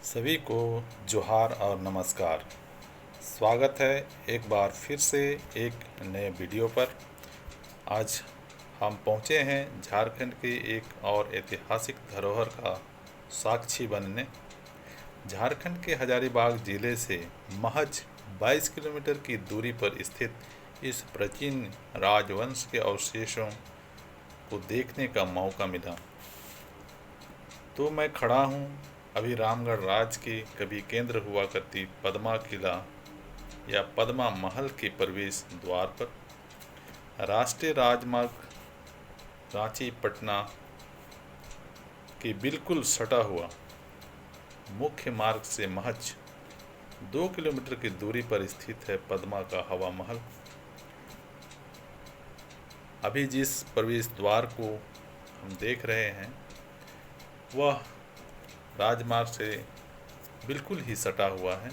सभी को जोहार और नमस्कार। स्वागत है एक बार फिर से एक नए वीडियो पर। आज हम पहुँचे हैं झारखंड के एक और ऐतिहासिक धरोहर का साक्षी बनने। झारखंड के हजारीबाग ज़िले से महज 22 किलोमीटर की दूरी पर स्थित इस प्राचीन राजवंश के अवशेषों को देखने का मौका मिला। तो मैं खड़ा हूँ अभी रामगढ़ राज के कभी केंद्र हुआ करती पद्मा किला या पद्मा महल के प्रवेश द्वार पर। राष्ट्रीय राजमार्ग रांची पटना के बिल्कुल सटा हुआ मुख्य मार्ग से महज 2 किलोमीटर की दूरी पर स्थित है पद्मा का हवा महल। अभी जिस प्रवेश द्वार को हम देख रहे हैं वह राजमार्ग से बिल्कुल ही सटा हुआ है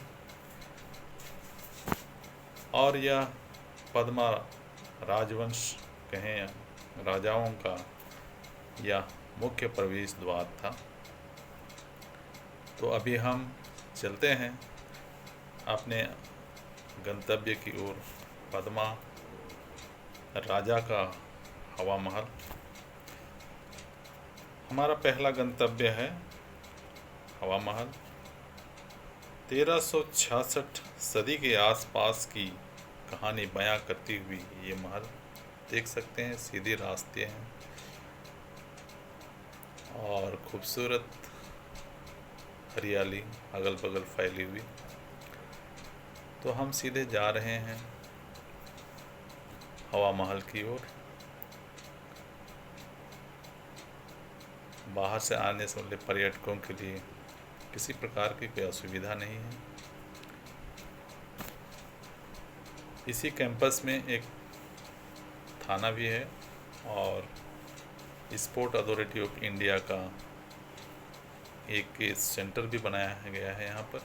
और यह पद्मा राजवंश कहें या राजाओं का यह मुख्य प्रवेश द्वार था। तो अभी हम चलते हैं अपने गंतव्य की ओर, पद्मा राजा का हवा महल। हमारा पहला गंतव्य है हवा महल। 1366 सदी के आसपास की कहानी बयां करती हुई ये महल देख सकते हैं। सीधे रास्ते हैं और खूबसूरत हरियाली अगल बगल फैली हुई। तो हम सीधे जा रहे हैं हवा महल की ओर। बाहर से आने से वाले पर्यटकों के लिए किसी प्रकार की कोई असुविधा नहीं है। इसी कैंपस में एक थाना भी है और स्पोर्ट अथॉरिटी ऑफ इंडिया का एक केस सेंटर भी बनाया गया है यहाँ पर।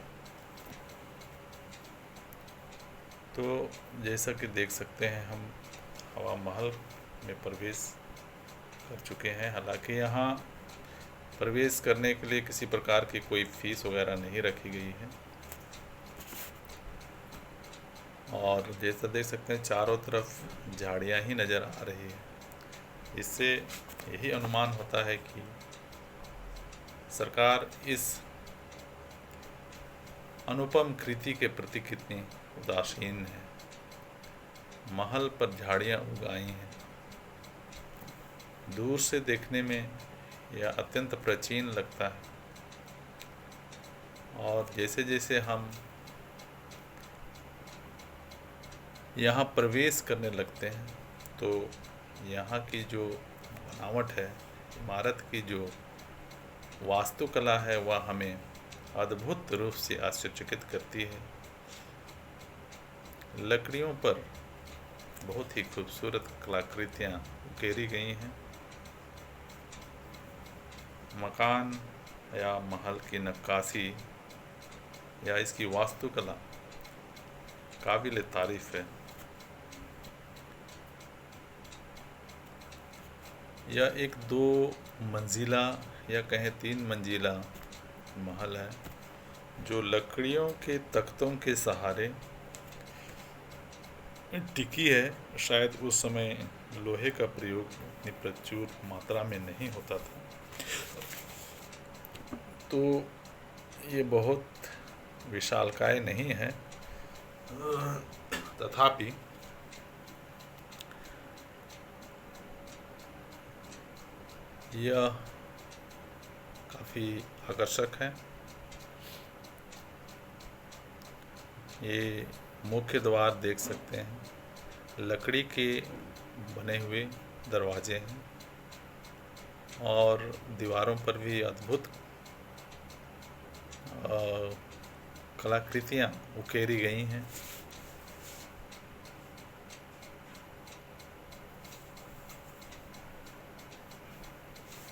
तो जैसा कि देख सकते हैं हम हवा महल में प्रवेश कर चुके हैं। हालांकि यहाँ प्रवेश करने के लिए किसी प्रकार की कोई फीस वगैरह नहीं रखी गई है और जैसा देख सकते हैं चारों तरफ झाड़ियाँ ही नज़र आ रही है। इससे यही अनुमान होता है कि सरकार इस अनुपम कृति के प्रति कितनी उदासीन है। महल पर झाड़ियाँ उगाई हैं। दूर से देखने में यह अत्यंत प्राचीन लगता है और जैसे जैसे हम यहाँ प्रवेश करने लगते हैं तो यहाँ की जो बनावट है, इमारत की जो वास्तुकला है, वह हमें अद्भुत रूप से आश्चर्यचकित करती है। लकड़ियों पर बहुत ही खूबसूरत कलाकृतियाँ उकेरी गई हैं। मकान या महल की नक्काशी या इसकी वास्तुकला काबिल तारीफ है। यह एक 2 मंजिला या कहें 3 मंजिला महल है जो लकड़ियों के तख्तों के सहारे टिकी है। शायद उस समय लोहे का प्रयोग इतनी प्रचुर मात्रा में नहीं होता था। तो ये बहुत विशालकाय नहीं है, तथापि यह काफ़ी आकर्षक है। ये मुख्य द्वार देख सकते हैं, लकड़ी के बने हुए दरवाजे हैं और दीवारों पर भी अद्भुत कलाकृतियाँ उकेरी गई हैं।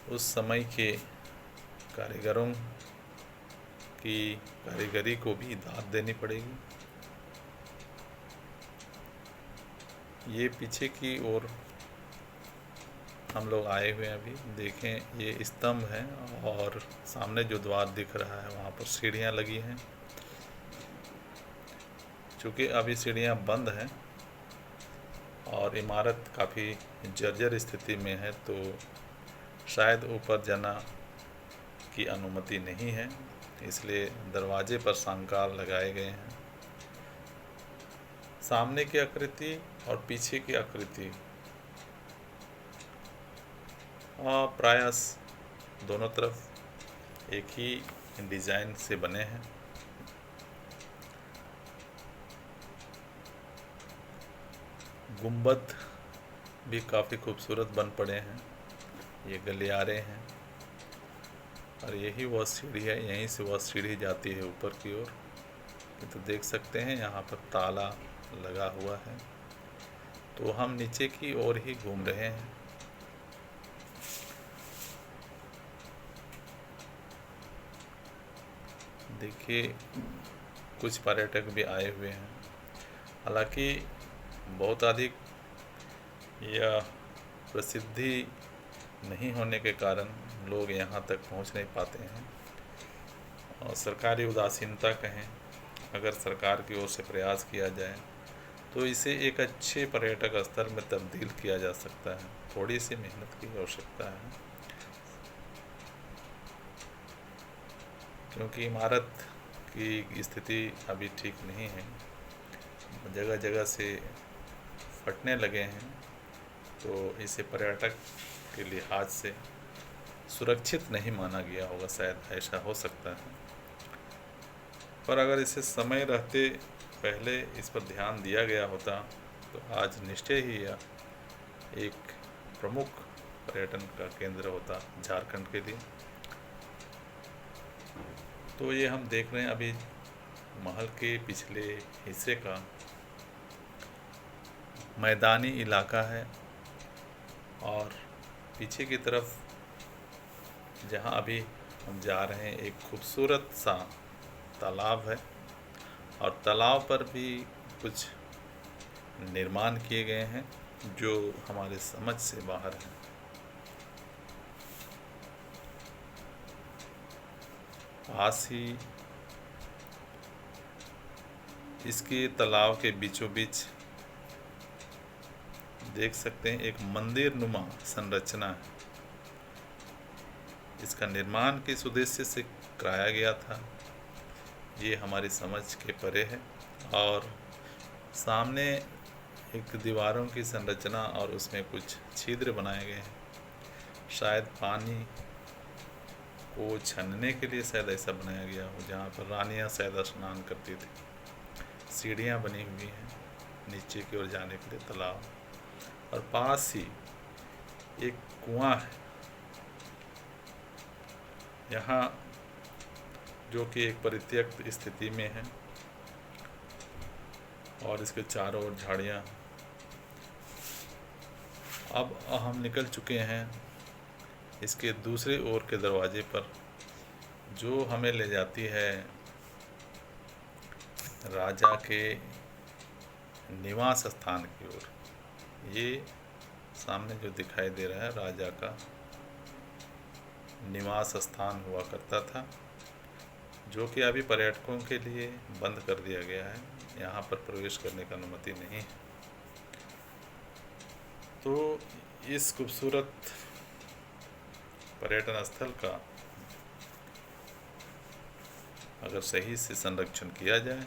उस समय के कारीगरों की कारीगरी को भी दाद देनी पड़ेगी। ये पीछे की ओर हम लोग आए हुए हैं। अभी देखें, ये स्तंभ है और सामने जो द्वार दिख रहा है वहाँ पर सीढ़ियाँ लगी हैं। चूँकि अभी सीढ़ियाँ बंद हैं और इमारत काफ़ी जर्जर स्थिति में है, तो शायद ऊपर जाना की अनुमति नहीं है, इसलिए दरवाजे पर सांकार लगाए गए हैं। सामने की आकृति और पीछे की आकृति प्रयास दोनों तरफ एक ही डिज़ाइन से बने हैं। गुंबद भी काफ़ी खूबसूरत बन पड़े हैं। ये गलियारे हैं और यही वह सीढ़ी है, यहीं से वह सीढ़ी जाती है ऊपर की ओर। तो देख सकते हैं यहाँ पर ताला लगा हुआ है, तो हम नीचे की ओर ही घूम रहे हैं। देखिए, कुछ पर्यटक भी आए हुए हैं। हालांकि बहुत अधिक यह प्रसिद्धि नहीं होने के कारण लोग यहाँ तक पहुँच नहीं पाते हैं, और सरकारी उदासीनता कहें, अगर सरकार की ओर से प्रयास किया जाए तो इसे एक अच्छे पर्यटक स्थल में तब्दील किया जा सकता है। थोड़ी सी मेहनत की आवश्यकता है, क्योंकि इमारत की स्थिति अभी ठीक नहीं है, जगह जगह से फटने लगे हैं, तो इसे पर्यटक के लिहाज से सुरक्षित नहीं माना गया होगा, शायद ऐसा हो सकता है। पर अगर इसे समय रहते पहले इस पर ध्यान दिया गया होता तो आज निश्चय ही यह एक प्रमुख पर्यटन का केंद्र होता झारखंड के लिए। तो ये हम देख रहे हैं अभी महल के पिछले हिस्से का मैदानी इलाका है, और पीछे की तरफ जहाँ अभी हम जा रहे हैं एक खूबसूरत सा तालाब है, और तालाब पर भी कुछ निर्माण किए गए हैं जो हमारे समझ से बाहर हैं। पास ही इसके तालाब के बीचों बीच देख सकते हैं एक मंदिर नुमा संरचना है। इसका निर्माण किस उद्देश्य से कराया गया था ये हमारी समझ के परे है, और सामने एक दीवारों की संरचना और उसमें कुछ छिद्र बनाए गए हैं, शायद पानी को छनने के लिए शायद ऐसा बनाया गया हो, जहाँ पर रानियाँ शायद स्नान करती थी। सीढ़ियाँ बनी हुई हैं नीचे की ओर जाने के लिए तालाब, और पास ही एक कुआं है यहाँ, जो कि एक परित्यक्त स्थिति में है, और इसके चारों ओर झाड़ियाँ। अब हम निकल चुके हैं इसके दूसरे ओर के दरवाजे पर, जो हमें ले जाती है राजा के निवास स्थान की ओर। ये सामने जो दिखाई दे रहा है राजा का निवास स्थान हुआ करता था, जो कि अभी पर्यटकों के लिए बंद कर दिया गया है, यहाँ पर प्रवेश करने की अनुमति नहीं है। तो इस खूबसूरत पर्यटन स्थल का अगर सही से संरक्षण किया जाए